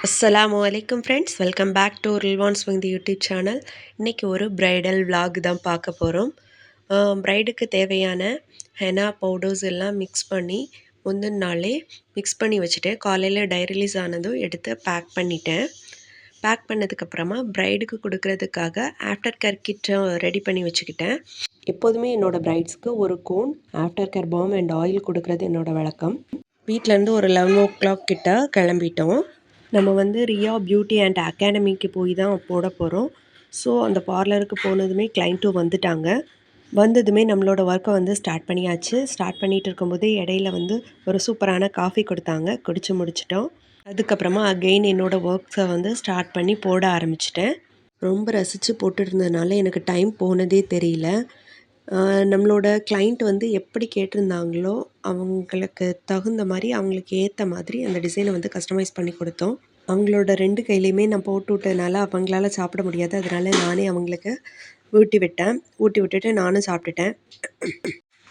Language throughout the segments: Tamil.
அஸ்ஸலாமு அலைக்கும் friends, welcome back to Rilwan's wing the YouTube channel. இன்றைக்கி ஒரு பிரைடல் vlog தான் பார்க்க போகிறோம். பிரைடுக்கு தேவையான ஹெனா பவுடர்ஸ் எல்லாம் மிக்ஸ் பண்ணி முந்தின நாளே மிக்ஸ் பண்ணி வச்சுட்டேன். காலையில் டை ரிலீஸ் ஆனதும் எடுத்து பேக் பண்ணிட்டேன். பேக் பண்ணதுக்கப்புறமா பிரைடுக்கு கொடுக்கறதுக்காக ஆஃப்டர் கேர் கிட் ரெடி பண்ணி வச்சுக்கிட்டேன். எப்போதுமே என்னோடய பிரைட்ஸ்க்கு ஒரு cone, after care balm and oil கொடுக்கறது என்னோடய வழக்கம். வீட்டிலேருந்து ஒரு 11 o'clock கிட்ட கிளம்பிட்டோம். நம்ம வந்து ரியா பியூட்டி அண்ட் அகாடமிக்கு போய் தான் போட போகிறோம். ஸோ அந்த பார்லருக்கு போனதுமே கிளைண்ட்டும் வந்துட்டாங்க. வந்ததுமே நம்மளோட ஒர்க்கை வந்து ஸ்டார்ட் பண்ணியாச்சு. ஸ்டார்ட் பண்ணிகிட்டு இருக்கும்போதே இடையில வந்து ஒரு சூப்பரான காஃபி கொடுத்தாங்க, குடிச்சு முடிச்சிட்டோம். அதுக்கப்புறமா அகெயின் என்னோடய ஒர்க்ஸை வந்து ஸ்டார்ட் பண்ணி போட ஆரம்பிச்சிட்டேன். ரொம்ப ரசித்து போட்டுருந்ததுனால எனக்கு டைம் போனதே தெரியல. நம்மளோட கிளைண்ட் வந்து எப்படி கேட்டிருந்தாங்களோ அவங்களுக்கு தகுந்த மாதிரி, அவங்களுக்கு ஏற்ற மாதிரி அந்த டிசைனை வந்து கஸ்டமைஸ் பண்ணி கொடுத்தோம். அவங்களோட 2 கையிலையுமே நான் போட்டு விட்டதுனால அவங்களால சாப்பிட முடியாது. அதனால நானே அவங்களுக்கு ஊட்டி விட்டேன். ஊட்டி விட்டுட்டு நானும் சாப்பிட்டுட்டேன்.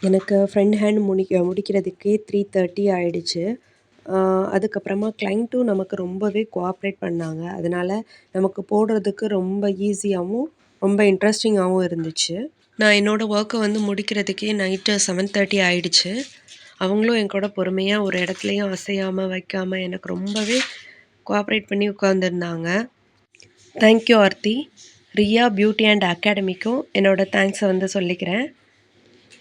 எனக்கு ஃப்ரண்ட் ஹேண்ட் முடிக்கிறதுக்கே 3:30 ஆகிடுச்சு. அதுக்கப்புறமா கிளைண்ட்டும் நமக்கு ரொம்பவே கோஆப்ரேட் பண்ணாங்க. அதனால் நமக்கு போடுறதுக்கு ரொம்ப ஈஸியாகவும் ரொம்ப இன்ட்ரெஸ்டிங்காகவும் இருந்துச்சு. நான் என்னோடய ஒர்க்கை வந்து முடிக்கிறதுக்கே நைட்டு 7:30 ஆகிடுச்சு. அவங்களும் என் கூட பொறுமையாக ஒரு இடத்துலையும் அசையாமல் வைக்காமல் எனக்கு ரொம்பவே கோஆப்ரேட் பண்ணி உட்காந்துருந்தாங்க. Thank you Aarthi. Riya beauty and அகாடமிக்கும் என்னோடய தேங்க்ஸை வந்து சொல்லிக்கிறேன்.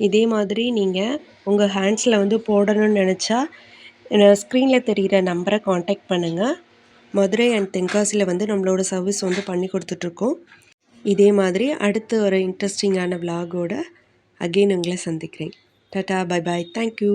இதே மாதிரி நீங்கள் உங்கள் ஹேண்ட்ஸில் வந்து போடணும்னு நினச்சா ஸ்க்ரீனில் தெரிகிற நம்பரை காண்டாக்ட் பண்ணுங்கள். மதுரை அண்ட் தென்காசியில் வந்து நம்மளோட சர்வீஸ் வந்து பண்ணி கொடுத்துட்ருக்கோம். இதே மாதிரி அடுத்து ஒரு இன்ட்ரெஸ்டிங்கான விலாகோட அகெயின் உங்களை சந்திக்கிறேன். Tata, bye bye, thank you.